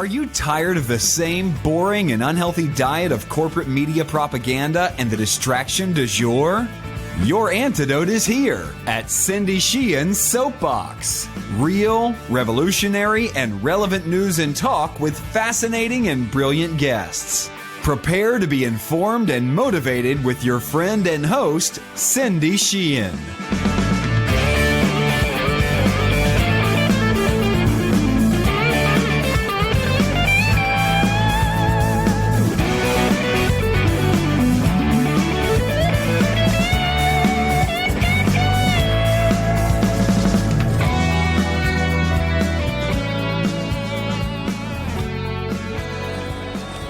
Are you tired of the same boring and unhealthy diet of corporate media propaganda and the distraction du jour? Your antidote is here at Cindy Sheehan's Soapbox. Real, revolutionary, and relevant news and talk with fascinating and brilliant guests. Prepare to be informed and motivated with your friend and host, Cindy Sheehan.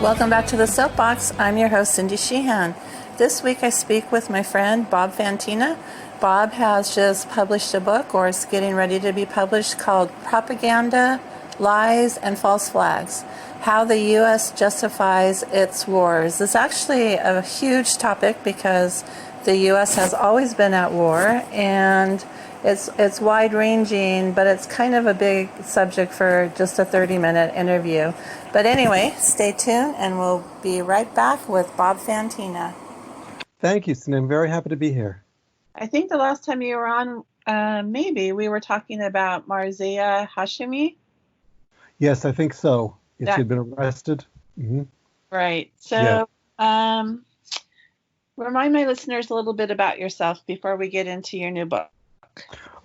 Welcome back to the Soapbox. I'm your host, Cindy Sheehan. This week I speak with my friend, Bob FANTINA. Bob has just published a book, or is getting ready to be published, called Propaganda, Lies, and False Flags: How the U.S. Justifies Its Wars. It's actually a huge topic because the U.S. has always been at war, and it's wide-ranging, but it's kind of a big subject for just a 30-minute interview. But anyway, stay tuned, and we'll be right back with Bob FANTINA. Thank you, Cindy. I'm very happy to be here. I think the last time you were on, maybe we were talking about Marzieh Hashemi. Yes, I think so. She had been arrested. Mm-hmm. Right. So remind my listeners a little bit about yourself before we get into your new book.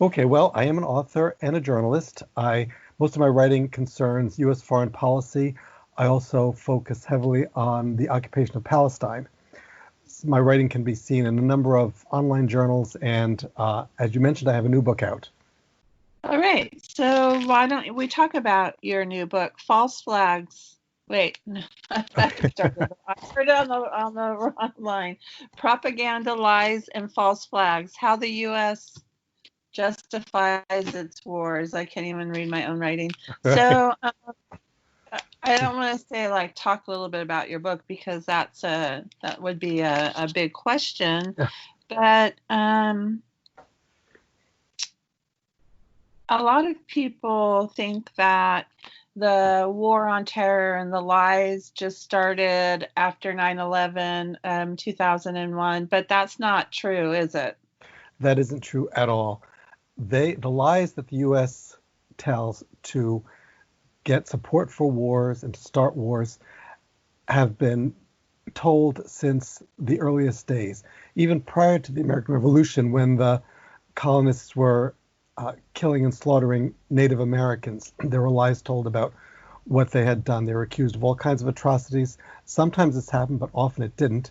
Okay, well, I am an author and a journalist. Most of my writing concerns U.S. foreign policy. I also focus heavily on the occupation of Palestine. My writing can be seen in a number of online journals, and as you mentioned, I have a new book out. All right, so why don't we talk about your new book, False Flags? Wait, no, I heard it on the wrong line. Propaganda, Lies, and False Flags: How the U.S. Justifies Its Wars. I can't even read my own writing. So I don't want to say talk a little bit about your book, because that would be a big question. But a lot of people think that the war on terror and the lies just started after 9/11, 2001, but that's not true, is it? That isn't true at all. The lies that the U.S. tells to get support for wars and to start wars have been told since the earliest days, even prior to the American Revolution, when the colonists were killing and slaughtering Native Americans. There were lies told about what they had done. They were accused of all kinds of atrocities. Sometimes this happened, but often it didn't.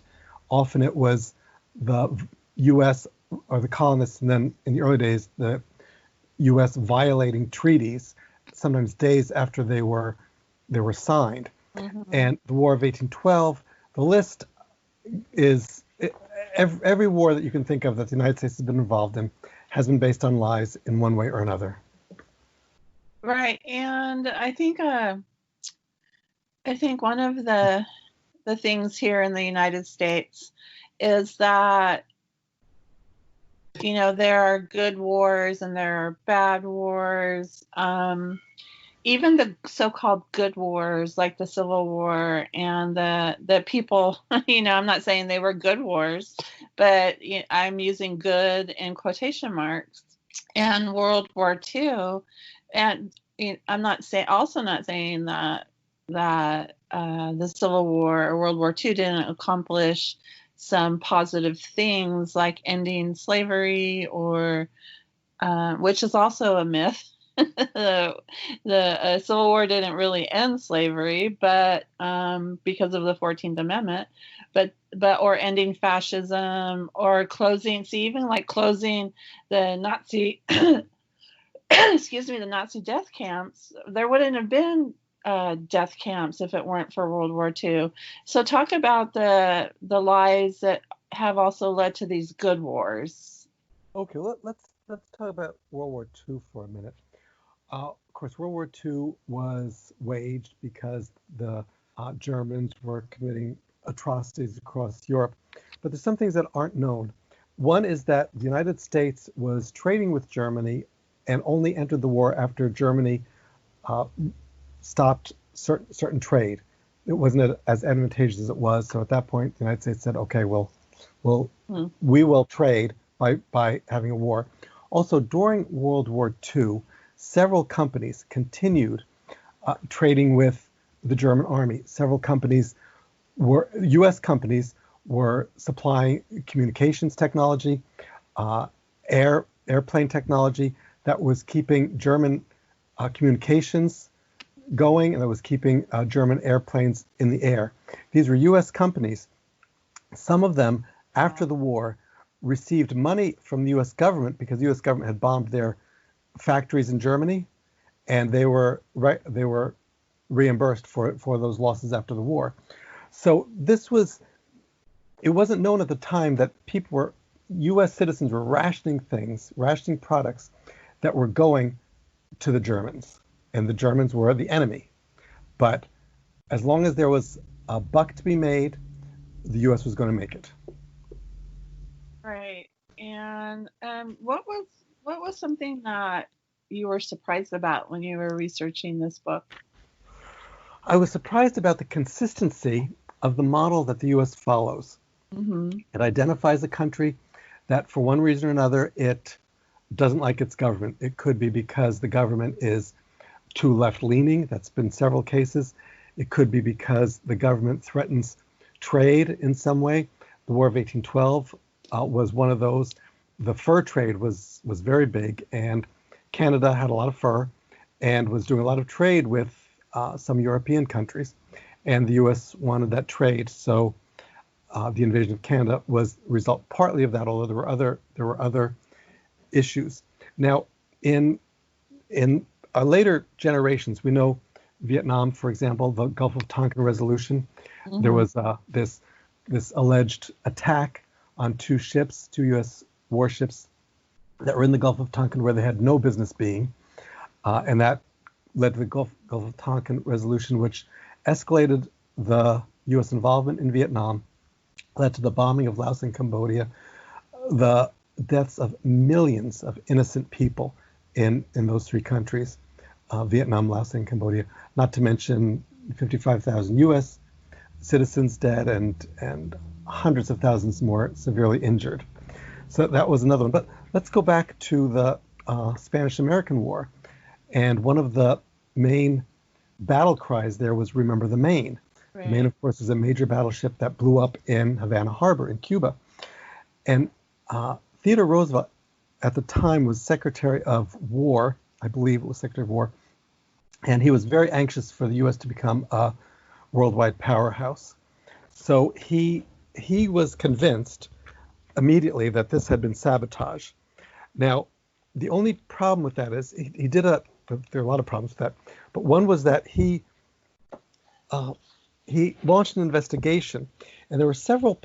Often it was the U.S. or the colonists, and then in the early days, the U.S. violating treaties, sometimes days after they were signed. Mm-hmm. And the War of 1812, the list is every war that you can think of that the United States has been involved in has been based on lies in one way or another. Right, and I think one of the things here in the United States is that there are good wars and there are bad wars. Even the so-called good wars, like the Civil War and the people, I'm not saying they were good wars, but I'm using good in quotation marks, and World War II. And I'm not saying that the Civil War or World War II didn't accomplish some positive things like ending slavery, or which is also a myth. The Civil War didn't really end slavery, but because of the 14th Amendment, but or ending fascism, or closing the Nazi the Nazi death camps. There wouldn't have been death camps if it weren't for World War II. So talk about the lies that have also led to these good wars. Okay, let's talk about World War II for a minute. Of course, World War II was waged because the Germans were committing atrocities across Europe. But there's some things that aren't known. One is that the United States was trading with Germany and only entered the war after Germany stopped certain trade. It wasn't as advantageous as it was. So at that point, the United States said, okay, we will trade by having a war. Also, during World War II, several companies continued trading with the German army. Several companies U.S. companies were supplying communications technology, airplane technology that was keeping German communications going, and that was keeping German airplanes in the air. These were U.S. companies. Some of them, after the war, received money from the U.S. government because the U.S. government had bombed their factories in Germany, and they were reimbursed for those losses after the war. So it wasn't known at the time that U.S. citizens were rationing products that were going to the Germans, and the Germans were the enemy. But as long as there was a buck to be made, the U.S. was going to make it. Right. And what was something that you were surprised about when you were researching this book? I was surprised about the consistency of the model that the U.S. follows. Mm-hmm. It identifies a country that, for one reason or another, it doesn't like its government. It could be because the government is too left-leaning. That's been several cases. It could be because the government threatens trade in some way. The War of 1812 was one of those. The fur trade was very big, and Canada had a lot of fur and was doing a lot of trade with some European countries, and the U.S. wanted that trade. So the invasion of Canada was the result partly of that, although there were other issues. Now, in later generations, we know Vietnam, for example, the Gulf of Tonkin resolution. Mm-hmm. There was this alleged attack on two U.S. warships that were in the Gulf of Tonkin where they had no business being, and that led to the Gulf of Tonkin resolution, which escalated the U.S. involvement in Vietnam, led to the bombing of Laos and Cambodia, the deaths of millions of innocent people in those three countries, Vietnam, Laos, and Cambodia, not to mention 55,000 U.S. citizens dead and hundreds of thousands more severely injured. So that was another one. But let's go back to the Spanish-American War. And one of the main battle cries there was "Remember the Maine." Right. The Maine, of course, is a major battleship that blew up in Havana Harbor in Cuba. And Theodore Roosevelt, at the time, was Secretary of War. I believe it was Secretary of War. And he was very anxious for the U.S. to become a worldwide powerhouse. So he was convinced immediately that this had been sabotage. Now, the only problem with that is there are a lot of problems with that, but one was that he launched an investigation, and there were several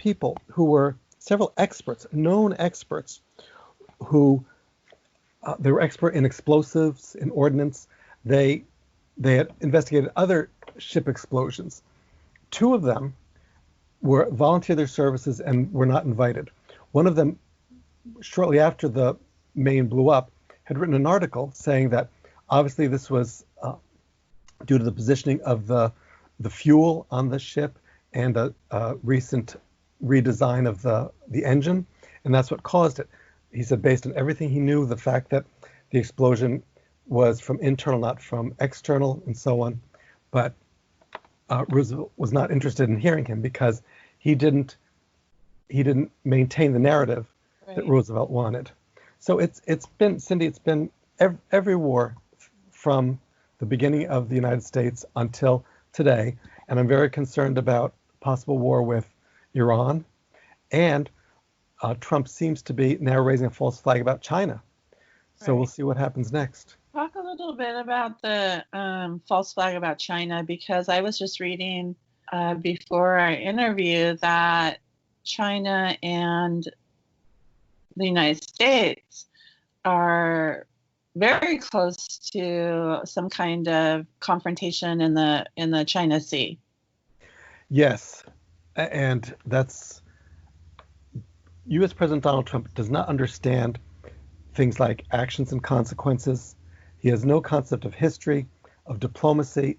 experts, known experts, who they were expert in explosives, in ordnance. They had investigated other ship explosions. Two of them volunteered their services and were not invited. One of them, shortly after the Maine blew up, had written an article saying that obviously this was due to the positioning of the fuel on the ship and a recent redesign of the engine, and that's what caused it. He said, based on everything he knew, the fact that the explosion was from internal, not from external, and so on. But Roosevelt was not interested in hearing him because he didn't maintain the narrative that Roosevelt wanted. So it's been, Cindy, it's been every war from the beginning of the United States until today, and I'm very concerned about possible war with Iran, and Trump seems to be now raising a false flag about China. So we'll see what happens next. Talk a little bit about the false flag about China, because I was just reading before our interview that China and the United States are very close to some kind of confrontation in the China Sea. Yes, and that's U.S. President Donald Trump does not understand things like actions and consequences. He has no concept of history, of diplomacy,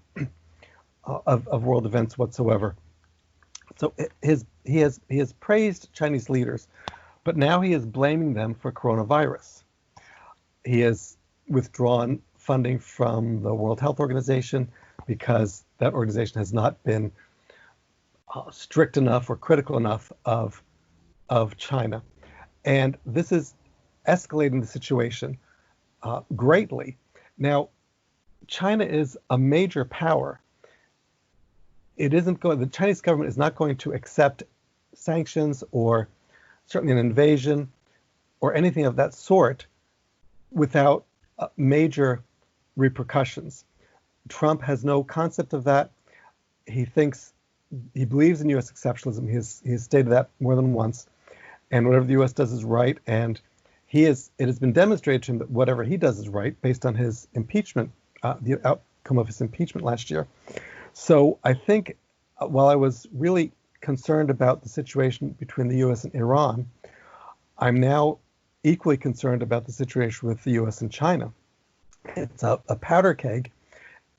of world events whatsoever. So he has praised Chinese leaders, but now he is blaming them for coronavirus. He has withdrawn funding from the World Health Organization because that organization has not been strict enough or critical enough of China. And this is escalating the situation greatly. Now, China is a major power. The Chinese government is not going to accept sanctions or certainly an invasion or anything of that sort without major repercussions. Trump has no concept of that. He believes in U.S. exceptionalism. He has stated that more than once. And whatever the U.S. does is right. And it has been demonstrated to him that whatever he does is right based on his impeachment, the outcome of his impeachment last year. So I think while I was really concerned about the situation between the U.S. and Iran, I'm now equally concerned about the situation with the U.S. and China. It's a powder keg,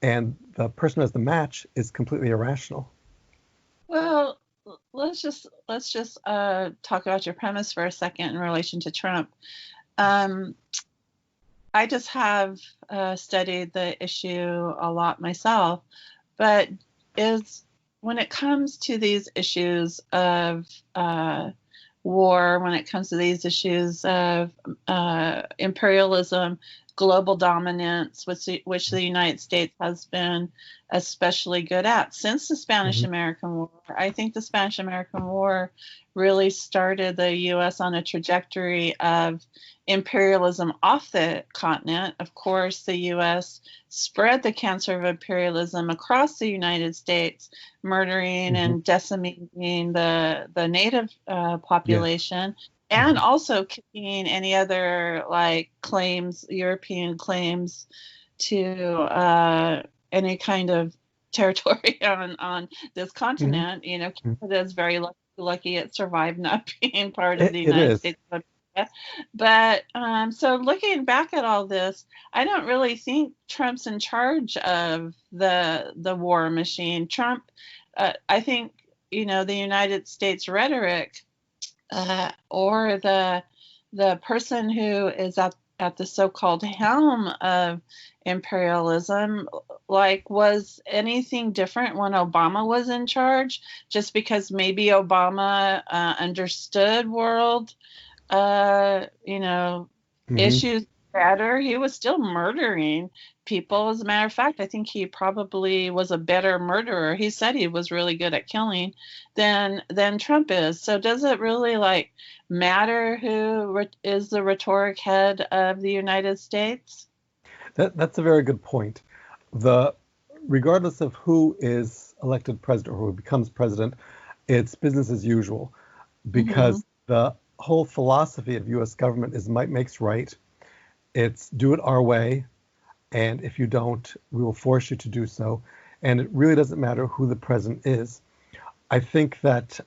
and the person who has the match is completely irrational. Well, let's just talk about your premise for a second in relation to Trump. I just have studied the issue a lot myself, but when it comes to these issues of war, when it comes to these issues of imperialism, global dominance, which the United States has been especially good at since the Spanish-American War. I think the Spanish-American War really started the U.S. on a trajectory of imperialism off the continent. Of course, the U.S. spread the cancer of imperialism across the United States, murdering and decimating the native population. Yeah. And also kicking any other European claims to any kind of territory on this continent. You know, Canada is very lucky it survived not being part of the United States. But so looking back at all this, I don't really think Trump's in charge of the war machine. Trump, I think, the United States rhetoric or the person who is at the so-called helm of imperialism, was anything different when Obama was in charge? Just because maybe Obama understood world, issues better, he was still murdering people. As a matter of fact, I think he probably was a better murderer. He said he was really good at killing than Trump is. So does it really matter who is the rhetoric head of the United States? That's a very good point. Regardless of who is elected president or who becomes president, it's business as usual, because the whole philosophy of U.S. government is might makes right. It's do it our way, and if you don't, we will force you to do so. And it really doesn't matter who the president is. I think that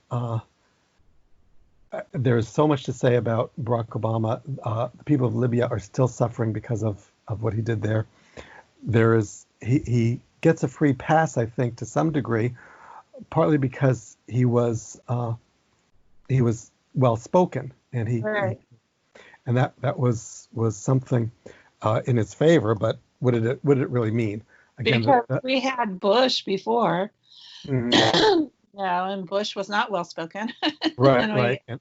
there is so much to say about Barack Obama. The people of Libya are still suffering because of what he did there. He gets a free pass, I think, to some degree, partly because he was well spoken, and and that was something in his favor. But what did it really mean? Again, because we had Bush before. And Bush was not well spoken. Right. And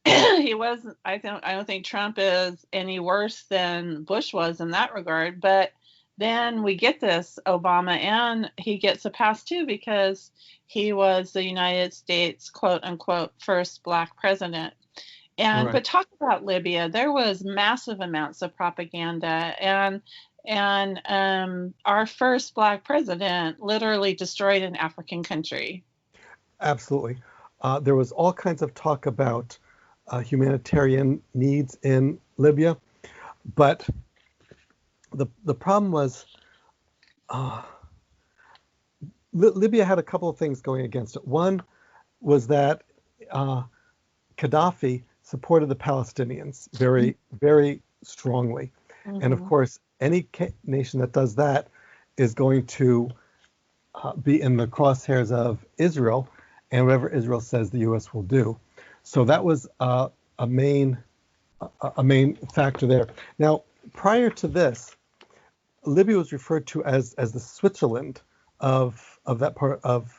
he wasn't. I don't think Trump is any worse than Bush was in that regard. But then we get this Obama, and he gets a pass too because he was the United States quote unquote first Black president. And but talk about Libya. There was massive amounts of propaganda, and our first Black president literally destroyed an African country. Absolutely. There was all kinds of talk about humanitarian needs in Libya, but the problem was Libya had a couple of things going against it. One was that Gaddafi supported the Palestinians very, very strongly. And of course, any nation that does that is going to be in the crosshairs of Israel, and whatever Israel says, the U.S. will do. So that was a main factor there. Now, prior to this, Libya was referred to as the Switzerland of that part of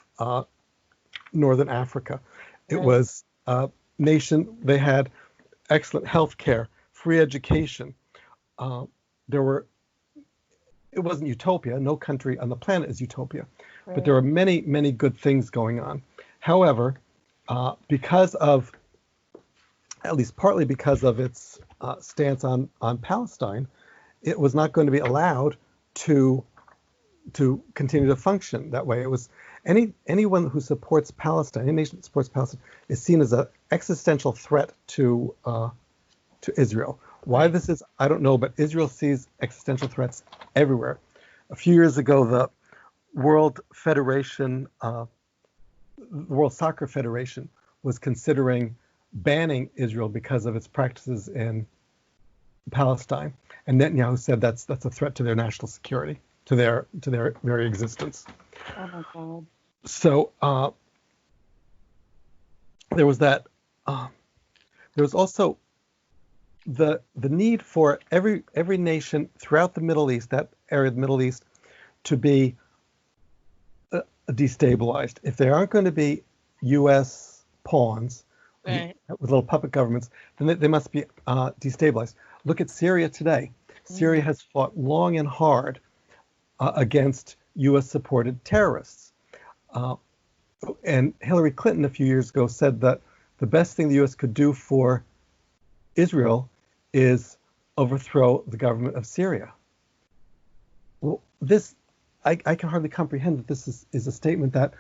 northern Africa. It Right. was a nation. They had excellent health care, free education. There were. It wasn't utopia. No country on the planet is utopia, but there were many, many good things going on. However, because of, at least partly because of its stance on Palestine, it was not going to be allowed to continue to function that way. It was anyone who supports Palestine, any nation that supports Palestine, is seen as an existential threat to Israel. Why this is, I don't know, but Israel sees existential threats everywhere. A few years ago, the World Soccer Federation was considering banning Israel because of its practices in Palestine, and Netanyahu said that's a threat to their national security, to their very existence. Oh my God. So there was that. There was also the need for every nation throughout the Middle East, that area of the Middle East, to be destabilized. If there aren't going to be U.S. pawns Right. with little puppet governments, then they must be destabilized. Look at Syria today. Syria has fought long and hard against U.S.-supported terrorists. And Hillary Clinton a few years ago said that the best thing the U.S. could do for Israel is overthrow the government of Syria. Well, I can hardly comprehend that this is a statement that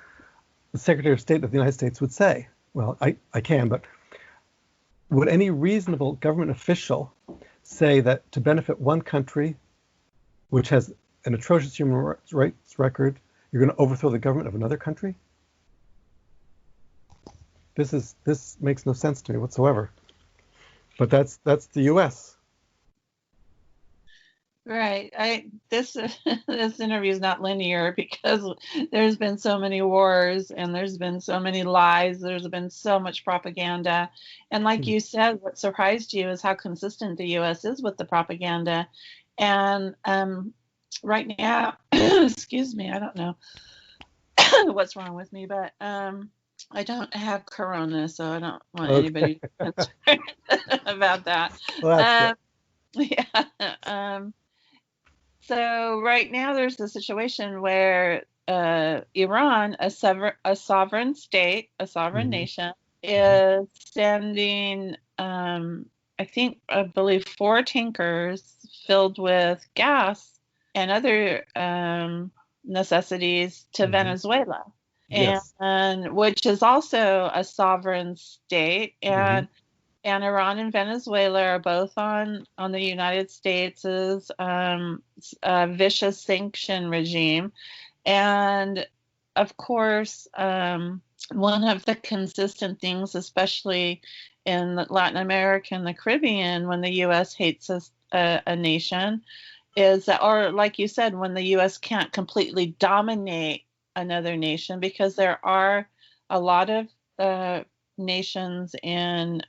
the Secretary of State of the United States would say. Well, I can, but would any reasonable government official say that to benefit one country, which has an atrocious human rights record, you're going to overthrow the government of another country? This makes no sense to me whatsoever. But that's the U.S. Right. This this interview is not linear because there's been so many wars and there's been so many lies. There's been so much propaganda. And like you said, what surprised you is how consistent the U.S. is with the propaganda. And right now, excuse me, I don't know what's wrong with me, but I don't have corona, so I don't want anybody to be concerned about that. Well, that's good. Yeah. So right now there's a situation where Iran, a sovereign state, a sovereign nation, is sending, I believe 4 tankers filled with gas and other necessities to Venezuela, Yes. and which is also a sovereign state, and Iran and Venezuela are both on the United States' vicious sanction regime. And of course, one of the consistent things, especially in Latin America and the Caribbean, when the U.S. hates a nation, is that, or like you said, when the U.S. can't completely dominate another nation, because there are a lot of nations in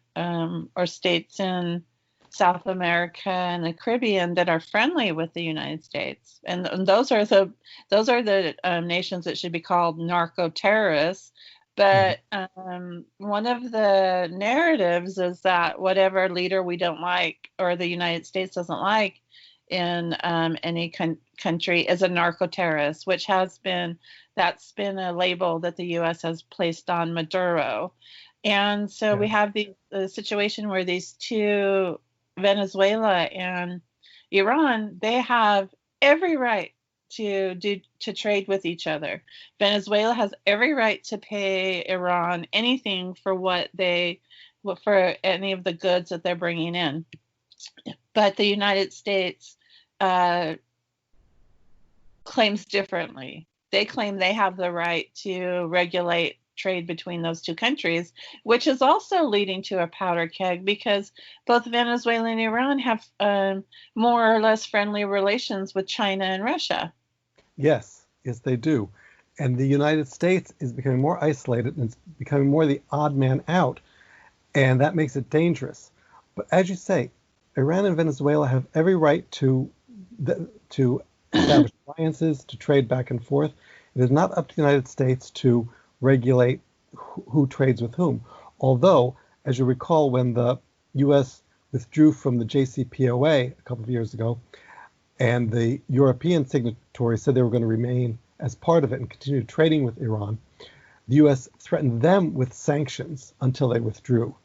or states in South America and the Caribbean that are friendly with the United States, and those are the nations that should be called narco terrorists. But one of the narratives is that whatever leader we don't like or the United States doesn't like in any country is a narco terrorist, which that's been a label that the U.S. has placed on Maduro. And so we have the situation where these two, Venezuela and Iran, they have every right to trade with each other. Venezuela has every right to pay Iran anything for any of the goods that they're bringing in. But the United States claims differently. They claim they have the right to regulate trade between those two countries, which is also leading to a powder keg, because both Venezuela and Iran have more or less friendly relations with China and Russia. Yes, they do. And the United States is becoming more isolated and it's becoming more the odd man out. And that makes it dangerous. But as you say, Iran and Venezuela have every right to establish alliances, to trade back and forth. It is not up to the United States to regulate who trades with whom. Although, as you recall, when the U.S. withdrew from the JCPOA a couple of years ago, and the European signatories said they were going to remain as part of it and continue trading with Iran, the U.S. threatened them with sanctions until they withdrew,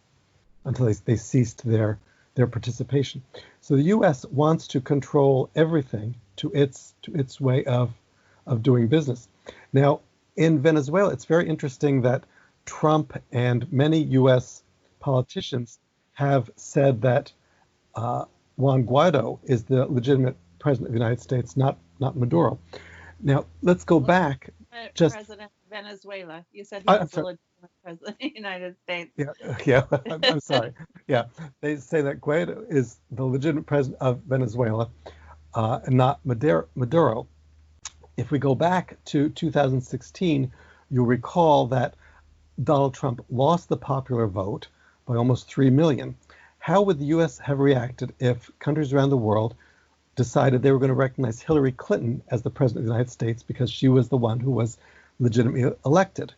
until they ceased their participation. So the U.S. wants to control everything to its way of doing business. Now, in Venezuela, it's very interesting that Trump and many U.S. politicians have said that Juan Guaido is the legitimate president of the United States, not Maduro. Now, let's go back. President of Venezuela. You said he was the legitimate president of the United States. Yeah. I'm sorry. Yeah, they say that Guaido is the legitimate president of Venezuela, and not Maduro. If we go back to 2016, you'll recall that Donald Trump lost the popular vote by almost 3 million. How would the U.S. have reacted if countries around the world decided they were going to recognize Hillary Clinton as the president of the United States because she was the one who was legitimately elected?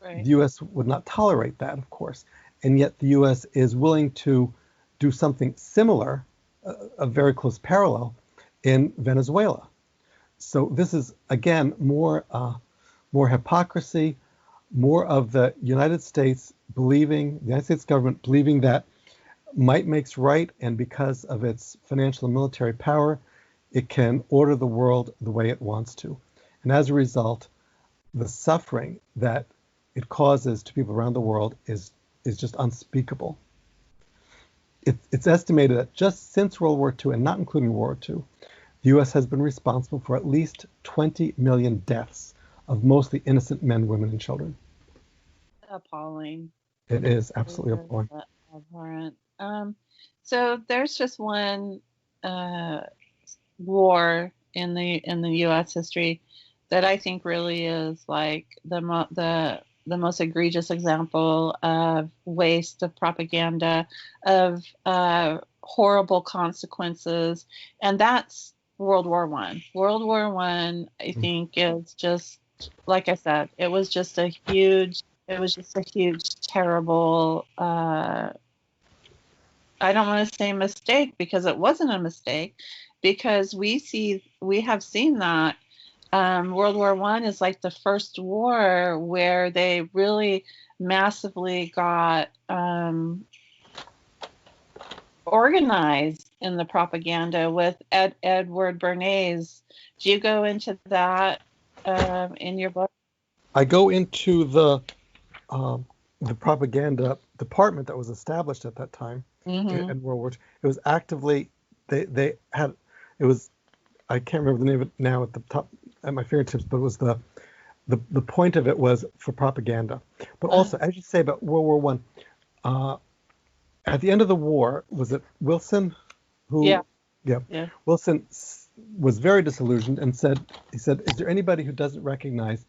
Right. The U.S. would not tolerate that, of course. And yet the U.S. is willing to do something similar, a very close parallel, in Venezuela. So this is, again, more hypocrisy, more of the United States government believing that might makes right, and because of its financial and military power, it can order the world the way it wants to. And as a result, the suffering that it causes to people around the world is just unspeakable. It's estimated that just since World War II, and not including World War II, the U.S. has been responsible for at least 20 million deaths of mostly innocent men, women, and children. Appalling. It is absolutely appalling. Abhorrent. So there's just one war in the U.S. history that I think really is like the most egregious example of waste, of propaganda, of horrible consequences, and that's World War I. World War I, I think, is just, like I said, it was just a huge, terrible, I don't want to say mistake, because it wasn't a mistake, because we have seen that World War I is like the first war where they really massively got organized in the propaganda with Edward Bernays. Do you go into that in your book? I go into the propaganda department that was established at that time in World War II. It was actively, they had, it was, I can't remember the name of it now at the top at my fingertips, but it was the point of it was for propaganda. But also, as you say about World War I, at the end of the war, was it Wilson who? Yeah. Wilson was very disillusioned and said, "Is there anybody who doesn't recognize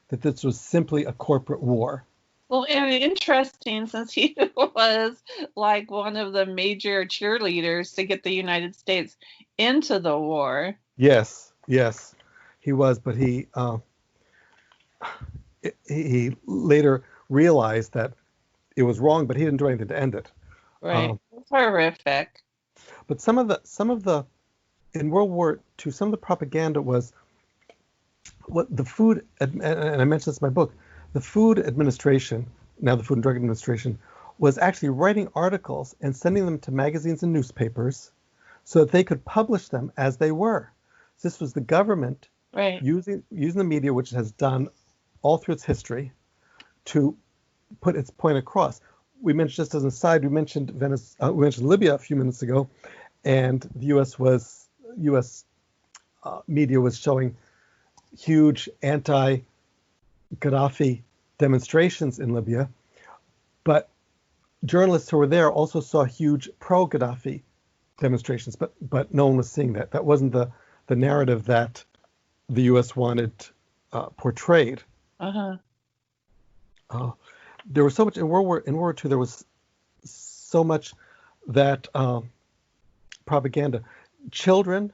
that this was simply a corporate war?" Well, and interesting, since he was like one of the major cheerleaders to get the United States into the war. Yes, he was, but he later realized that it was wrong, but he didn't do anything to end it. Right, it's horrific. But some of the in World War II, some of the propaganda was what the food, and I mentioned this in my book. The Food Administration, now the Food and Drug Administration, was actually writing articles and sending them to magazines and newspapers so that they could publish them as they were. So this was the government using the media, which it has done all through its history, to put its point across. We mentioned, just as an aside, we mentioned Libya a few minutes ago, and the U.S. Media was showing huge anti-Gaddafi demonstrations in Libya, but journalists who were there also saw huge pro-Gaddafi demonstrations, but no one was seeing that. That wasn't the narrative that the U.S. wanted portrayed. Uh-huh. There was so much in World War II. There was so much that propaganda. Children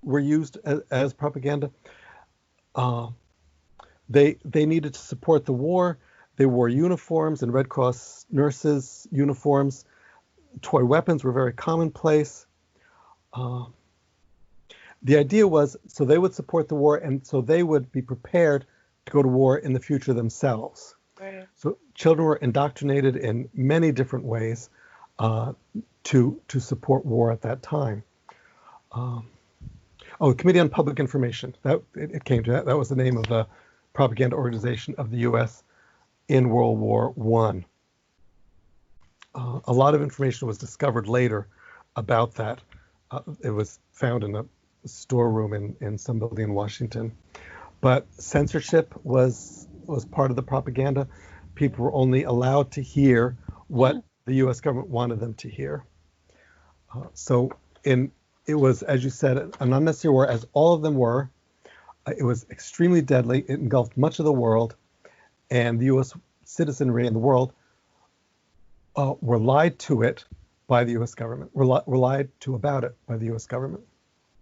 were used as propaganda. They needed to support the war. They wore uniforms and Red Cross nurses' uniforms. Toy weapons were very commonplace. The idea was so they would support the war, and so they would be prepared to go to war in the future themselves. Right. So children were indoctrinated in many different ways to support war at that time. The Committee on Public Information. It came to that. That was the name of the propaganda organization of the U.S. in World War I. A lot of information was discovered later about that. It was found in a storeroom in some building in Washington. But censorship was part of the propaganda. People were only allowed to hear what the U.S. government wanted them to hear. It was, as you said, an unnecessary war, as all of them were. It was extremely deadly. It engulfed much of the world, and the U.S. citizenry in the world were lied to it by the U.S. government. Were lied to about it by the U.S. government.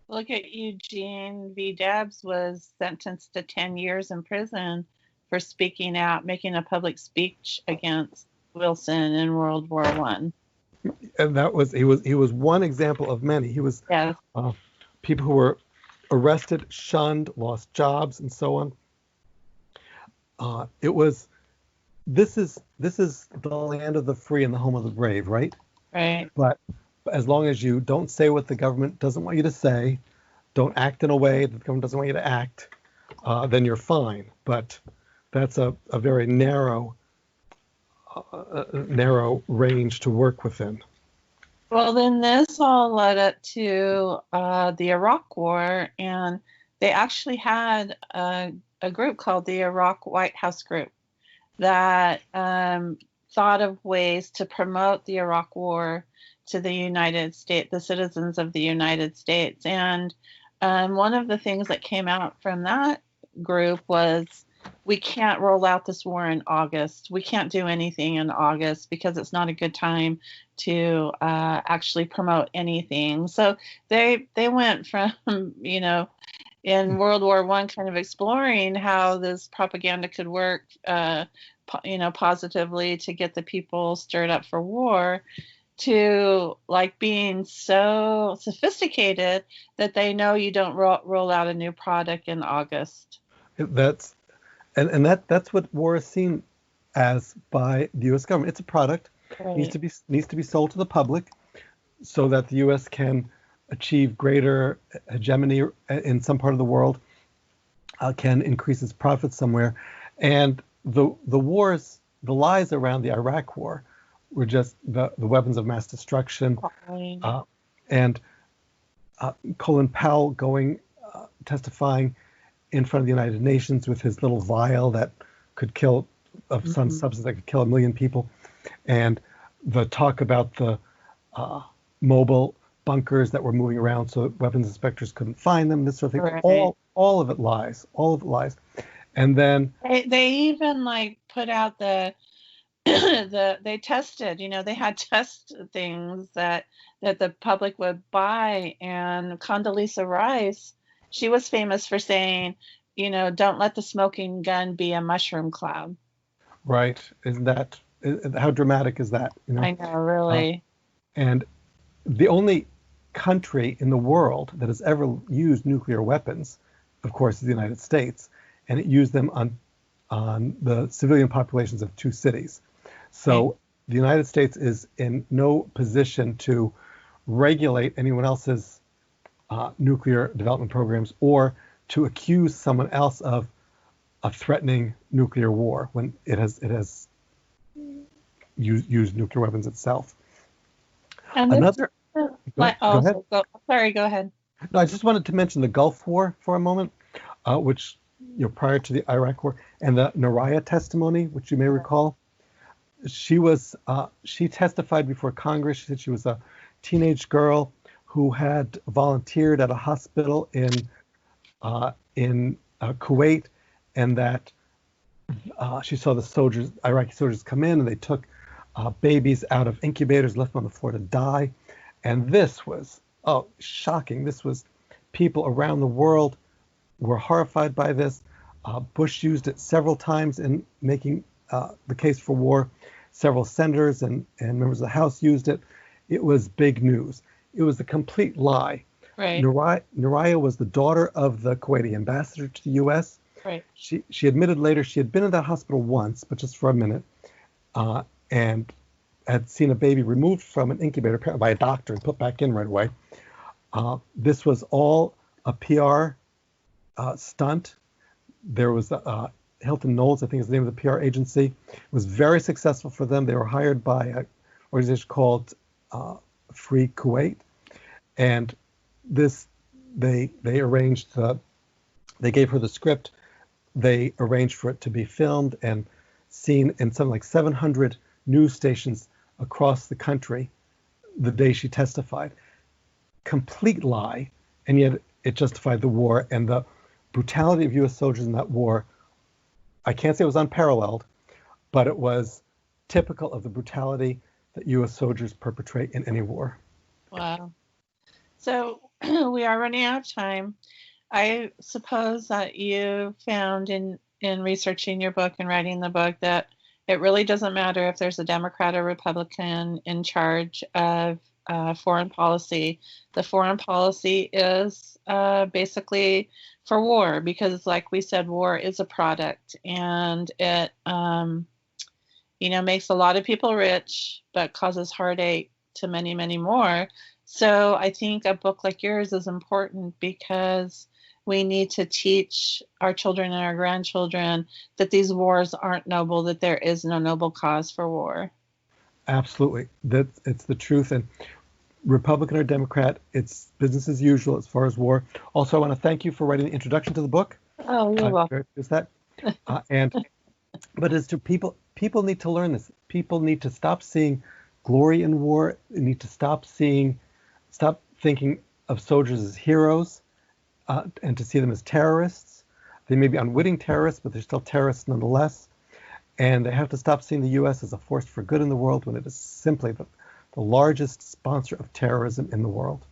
Look at Eugene V. Debs was sentenced to 10 years in prison for speaking out, making a public speech against Wilson in World War I. And that was he was one example of many. He was people who were arrested, shunned, lost jobs, and so on. This is the land of the free and the home of the brave, right? Right. But as long as you don't say what the government doesn't want you to say, don't act in a way that the government doesn't want you to act, then you're fine. But that's a very narrow range to work within. Well, then this all led up to the Iraq War, and they actually had a group called the Iraq White House Group that thought of ways to promote the Iraq War to the United States, the citizens of the United States. And one of the things that came out from that group was, we can't roll out this war in August. We can't do anything in August because it's not a good time to actually promote anything. So they went from, in World War I, kind of exploring how this propaganda could work, positively to get the people stirred up for war, to like being so sophisticated that they know you don't roll out a new product in August. That's what war is seen as by the U.S. government. It's a product. Right. needs to be sold to the public so that the U.S. can achieve greater hegemony in some part of the world, can increase its profits somewhere. And the lies around the Iraq war were just the weapons of mass destruction. And Colin Powell testifying in front of the United Nations with his little vial that could kill, of some substance that could kill 1 million people. And the talk about the mobile bunkers that were moving around so weapons inspectors couldn't find them, this sort of thing. Right. All of it lies. All of it lies. And then they even put out they tested, they had test things that the public would buy. And Condoleezza Rice, she was famous for saying, don't let the smoking gun be a mushroom cloud. Right. How dramatic is that? I know, really. And the only country in the world that has ever used nuclear weapons, of course, is the United States. And it used them on the civilian populations of 2 cities. So the United States is in no position to regulate anyone else's nuclear development programs or to accuse someone else of a threatening nuclear war when it has used nuclear weapons itself. And Another. Go ahead. Sorry, go ahead. No, I just wanted to mention the Gulf War for a moment, which prior to the Iraq War, and the Naraya testimony, which you may recall. She testified before Congress. She said she was a teenage girl who had volunteered at a hospital in Kuwait, and that She saw the soldiers, Iraqi soldiers, come in, and they took babies out of incubators, left them on the floor to die. And this was, shocking. This was, people around the world were horrified by this. Bush used it several times in making the case for war. Several senators and members of the House used it. It was big news. It was a complete lie. Right. Nuraya was the daughter of the Kuwaiti ambassador to the U.S. Right. She admitted later she had been in that hospital once, but just for a minute, and had seen a baby removed from an incubator apparently by a doctor and put back in right away. This was all a PR stunt. There was Hilton Knowles, I think is the name of the PR agency. It was very successful for them. They were hired by an organization called Free Kuwait, and they arranged they gave her the script. They arranged for it to be filmed and seen in something like 700 news stations across the country the day she testified. Complete lie, and yet it justified the war, and the brutality of U.S. soldiers in that war, I can't say it was unparalleled, but it was typical of the brutality that U.S. soldiers perpetrate in any war. Wow. So we are running out of time. I suppose that you found in researching your book and writing the book that it really doesn't matter if there's a Democrat or Republican in charge of foreign policy. The foreign policy is basically for war, because like we said, war is a product, and it makes a lot of people rich, but causes heartache to many, many more. So I think a book like yours is important because we need to teach our children and our grandchildren that these wars aren't noble, that there is no noble cause for war. Absolutely. It's the truth. And Republican or Democrat, it's business as usual as far as war. Also, I want to thank you for writing the introduction to the book. Oh, you're welcome. Is that? But as to people need to learn this. People need to stop seeing glory in war. They need to stop thinking of soldiers as heroes, and to see them as terrorists. They may be unwitting terrorists, but they're still terrorists nonetheless. And they have to stop seeing the U.S. as a force for good in the world when it is simply the largest sponsor of terrorism in the world.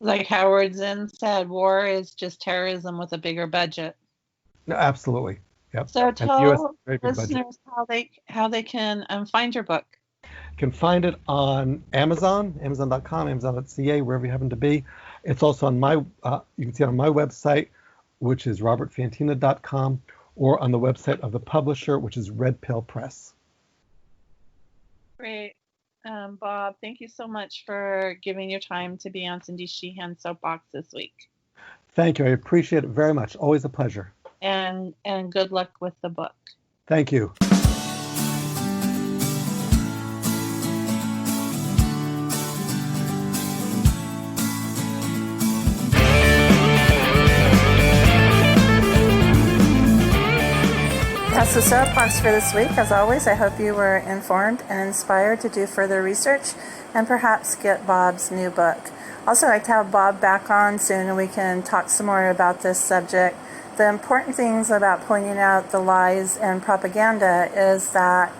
Like Howard Zinn said, war is just terrorism with a bigger budget. No, absolutely. Yep. So tell listeners how they can find your book. You can find it on Amazon, Amazon.com, Amazon.ca, wherever you happen to be. It's also on you can see it on my website, which is robertfantina.com, or on the website of the publisher, which is Red Pill Press. Great. Bob, thank you so much for giving your time to be on Cindy Sheehan's Soapbox this week. Thank you. I appreciate it very much. Always a pleasure. And good luck with the book. Thank you. That's the Soapbox for this week. As always, I hope you were informed and inspired to do further research and perhaps get Bob's new book. Also, I'd like to have Bob back on soon and we can talk some more about this subject. The important things about pointing out the lies and propaganda is that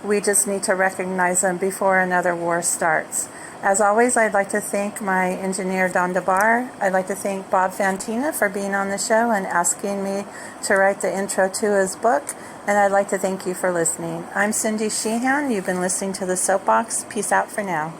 we just need to recognize them before another war starts. As always, I'd like to thank my engineer, Don DeBar. I'd like to thank Bob Fantina for being on the show and asking me to write the intro to his book. And I'd like to thank you for listening. I'm Cindy Sheehan. You've been listening to The Soapbox. Peace out for now.